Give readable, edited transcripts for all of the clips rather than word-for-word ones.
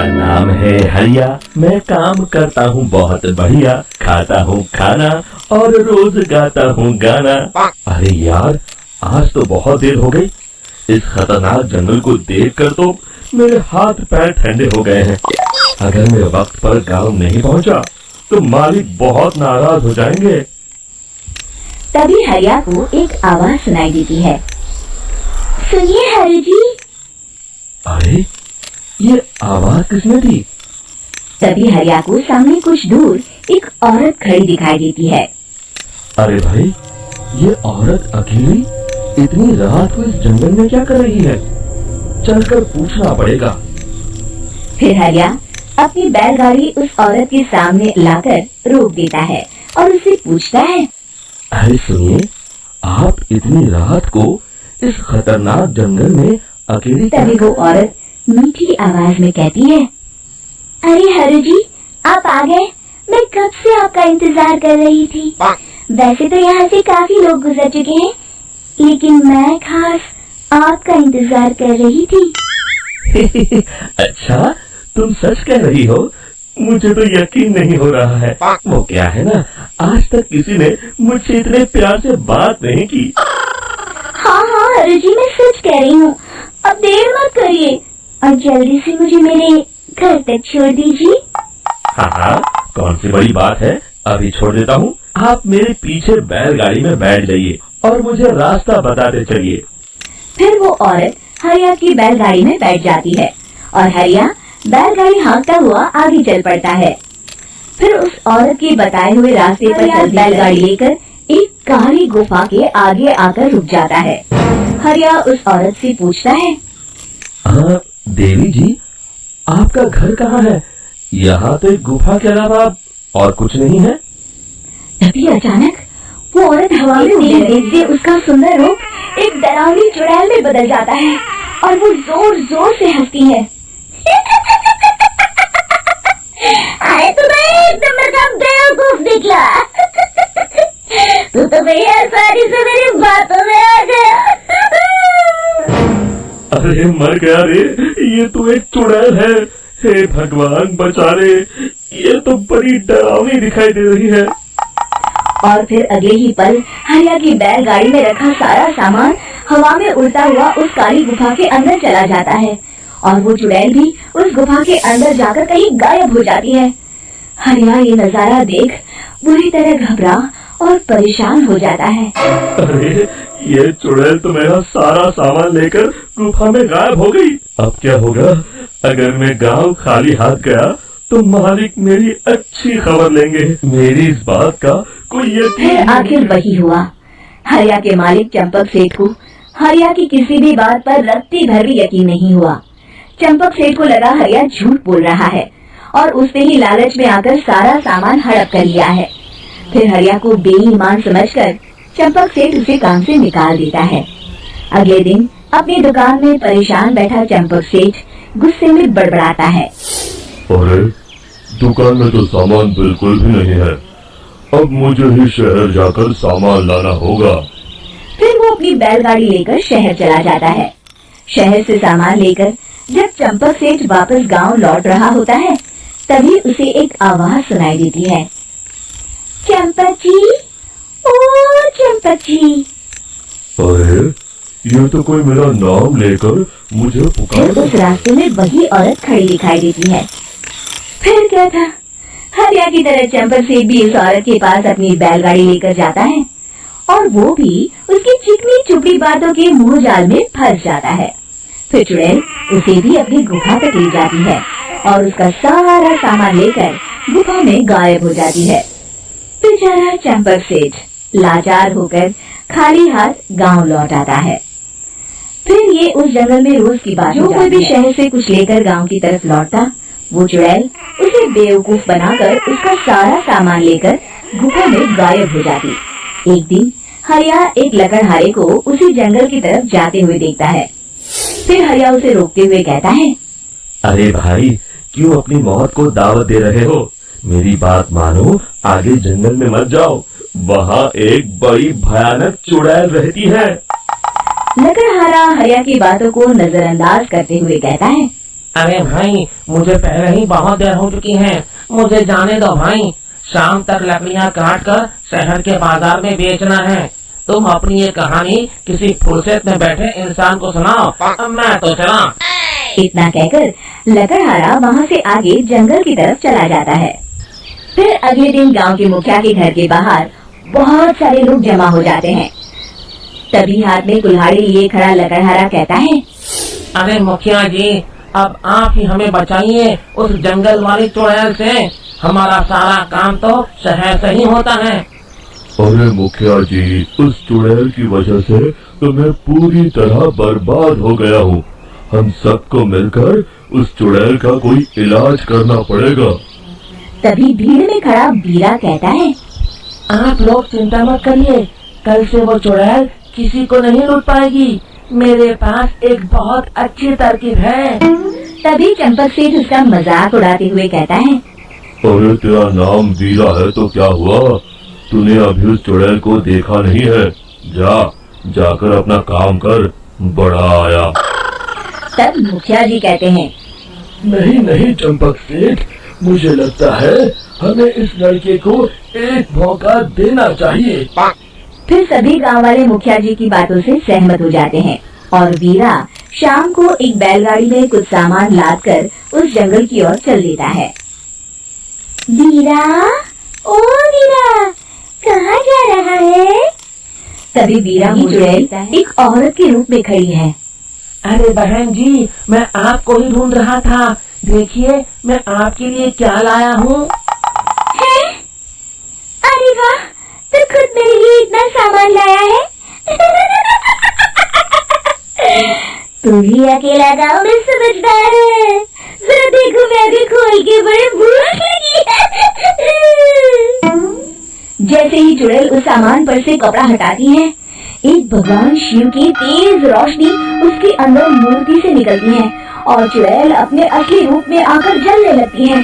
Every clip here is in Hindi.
नाम है हरिया, मैं काम करता हूँ बहुत बढ़िया, खाता हूँ खाना और रोज गाता हूँ गाना। अरे यार, आज तो बहुत देर हो गई। इस खतरनाक जंगल को देखकर तो मेरे हाथ पैर ठंडे हो गए हैं। अगर मैं वक्त पर गांव नहीं पहुंचा तो मालिक बहुत नाराज हो जाएंगे। तभी हरिया को एक आवाज सुनाई देती है। सुनिए हरि जी। अरे, ये आवाज किसने दी? तभी हरिया को सामने कुछ दूर एक औरत खड़ी दिखाई देती है। अरे भाई, ये औरत अकेली इतनी रात को इस जंगल में क्या कर रही है? चलकर पूछना पड़ेगा। फिर हरिया अपनी बैलगाड़ी उस औरत के सामने लाकर रोक देता है और उससे पूछता है। अरे सुनिए, आप इतनी रात को इस खतरनाक जंगल में अकेली? तभी वो औरत मीठी आवाज में कहती है। अरे हरि जी, आप आ गए। मैं कब से आपका इंतजार कर रही थी। वैसे तो यहाँ से काफी लोग गुजर चुके हैं, लेकिन मैं खास आपका इंतजार कर रही थी। अच्छा, तुम सच कह रही हो? मुझे तो यकीन नहीं हो रहा है। वो क्या है ना, आज तक किसी ने मुझसे इतने प्यार से बात नहीं की। हाँ हाँ हरि जी, मैं सच कह रही हूँ। अब देर मत करिए और जल्दी से मुझे मेरे घर तक छोड़ दीजिए। हाँ हाँ, कौन सी बड़ी बात है, अभी छोड़ देता हूँ। आप मेरे पीछे बैलगाड़ी में बैठ जाइए और मुझे रास्ता बताते चलिए। फिर वो औरत हरिया की बैलगाड़ी में बैठ जाती है और हरिया बैलगाड़ी हाँकता हुआ आगे चल पड़ता है। फिर उस औरत के बताए हुए रास्ते पर बैलगाड़ी लेकर एक काली गुफा के आगे आकर रुक जाता है। हरिया उस औरत से पूछता है। हाँ देवी जी, आपका घर कहाँ है? यहाँ तो एक गुफा के अलावा और कुछ नहीं है। तभी अचानक वो औरत हवा में देखते उसका सुंदर रूप एक डरावनी चुड़ैल में बदल जाता है और वो जोर जोर से हंसती है। अरे तुम्हें एकदम बेवकूफ निकला। तू तो भैया आसानी से मेरी बातों में आ गया। अरे मर गया रे, ये तो एक चुड़ैल है। हे भगवान बचा रे, ये तो बड़ी डरावनी दिखाई दे रही है। और फिर अगले ही पल हरिया की बैलगाड़ी में रखा सारा सामान हवा में उड़ता हुआ उस काली गुफा के अंदर चला जाता है और वो चुड़ैल भी उस गुफा के अंदर जाकर कहीं गायब हो जाती है। हरिया ये नजारा देख बुरी तरह घबरा और परेशान हो जाता है। अरे, ये चुड़ैल तो मेरा सारा सामान लेकर गुफा में गायब हो गई। अब क्या होगा? अगर मैं गांव खाली हाथ गया तो मालिक मेरी अच्छी खबर लेंगे। मेरी इस बात का कोई यकीन। फिर आखिर वही हुआ। हरिया के मालिक चंपक सेठ को हरिया की किसी भी बात पर रत्ती भर भी यकीन नहीं हुआ। चंपक सेठ को लगा हरिया झूठ बोल रहा है और उसने ही लालच में आकर सारा सामान हड़प कर लिया है। फिर हरिया को बेईमान समझकर चंपक सेठ उसे काम से निकाल देता है। अगले दिन अपनी दुकान में परेशान बैठा चंपक सेठ गुस्से में बड़बड़ाता है। अरे, दुकान में तो सामान बिल्कुल भी नहीं है। अब मुझे ही शहर जाकर सामान लाना होगा। फिर वो अपनी बैलगाड़ी लेकर शहर चला जाता है। शहर से सामान लेकर जब चंपक सेठ वापस गांव लौट रहा होता है, तभी उसे एक आवाज सुनाई देती है। चंपक जी, ओ चंपक जी। अरे, ये तो कोई मेरा नाम लेकर मुझे पुकार। फिर उस रास्ते में वही औरत खड़ी दिखाई देती है। फिर क्या था, हरिया की तरह चंपक सेठ भी इस औरत के पास अपनी बैलगाड़ी लेकर जाता है और वो भी उसकी चिकनी चुपड़ी बातों के मुंह जाल में फंस जाता है। फिर चुड़ैल उसे भी अपनी गुफा तक ले जाती है और उसका सारा सामान लेकर गुफा में गायब हो जाती है। बेचारा चंपक सेठ लाचार होकर खाली हाथ गांव लौट आता है। फिर ये उस जंगल में रोज की बात। जो कोई भी शहर से कुछ लेकर गांव की तरफ लौटता, वो चुड़ैल उसे बेवकूफ बनाकर उसका सारा सामान लेकर गुफा में गायब हो जाती। एक दिन हरिया एक लकड़हारे को उसी जंगल की तरफ जाते हुए देखता है। फिर हरिया उसे रोकते हुए कहता है। अरे भाई, क्यों अपनी मौत को दावत दे रहे हो? मेरी बात मानो, आगे जंगल में मत जाओ। वहाँ एक बड़ी भयानक चुड़ैल रहती है। लकड़हारा हरिया की बातों को नजरअंदाज करते हुए कहता है। अरे भाई, मुझे पहले ही बहुत देर हो चुकी है, मुझे जाने दो भाई। शाम तक लकड़ियाँ काट कर शहर के बाजार में बेचना है। तुम अपनी ये कहानी किसी फुर्सत में बैठे इंसान को सुनाओ, मैं तो चला। इतना कहकर लकड़हारा वहाँ से आगे जंगल की तरफ चला जाता है। फिर अगले दिन गांव के मुखिया के घर के बाहर बहुत सारे लोग जमा हो जाते हैं। तभी हाथ में कुल्हाड़ी लिए खड़ा लकड़हारा कहता है, अरे मुखिया जी, अब आप ही हमें बचाइए उस जंगल वाली चुड़ैल से। हमारा सारा काम तो शहर से ही होता है। अरे मुखिया जी, उस चुड़ैल की वजह से तो मैं पूरी तरह बर्बाद हो गया हूँ। हम सबको मिलकर उस चुड़ैल का कोई इलाज करना पड़ेगा। तभी भीड़ में खड़ा बीरा कहता है, आप लोग चिंता मत करिए, कल से वो चुड़ैल किसी को नहीं लूट पाएगी। मेरे पास एक बहुत अच्छी तरकीब है। तभी चंपक सेठ उसका मजाक उड़ाते हुए कहता है, अरे तेरा नाम बीरा है तो क्या हुआ? तूने अभी उस चुड़ैल को देखा नहीं है? जाकर अपना काम कर, बड़ा आया। तब मुखिया जी कहते हैं, नहीं चंपक सेठ, मुझे लगता है हमें इस लड़के को एक मौका देना चाहिए। फिर सभी गांव वाले मुखिया जी की बातों से सहमत हो जाते हैं और वीरा शाम को एक बैलगाड़ी में कुछ सामान लाद कर उस जंगल की ओर चल देता है। वीरा, ओ वीरा, कहाँ जा रहा है? तभी वीरा की चुड़ैल एक औरत के रूप में खड़ी है। अरे बहन जी, मैं आपको ही ढूंढ रहा था। देखिए, मैं आपके लिए क्या लाया हूँ। अरे वाह, तो खुद मेरे लिए इतना सामान लाया है। तू ही अकेला गाँव में समझदार है। जरा देखो, मैं भी खोल के बड़े भूख लगी है। जैसे ही चुड़ैल उस सामान पर से कपड़ा हटाती है, एक भगवान शिव की तेज रोशनी उसके अंदर मूर्ति से निकलती है और चुड़ैल अपने असली रूप में आकर जलने लगती है।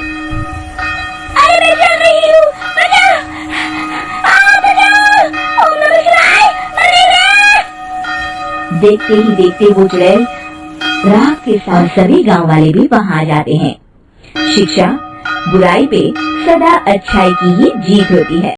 अरे मैं जल रही हूँ, बचाओ! बचाओ! ओम नमः शिवाय! देखते ही देखते वो चुड़ैल रात के साथ सभी गांव वाले भी वहां आ जाते हैं। शिक्षा बुराई पे सदा अच्छाई की ही जीत होती है।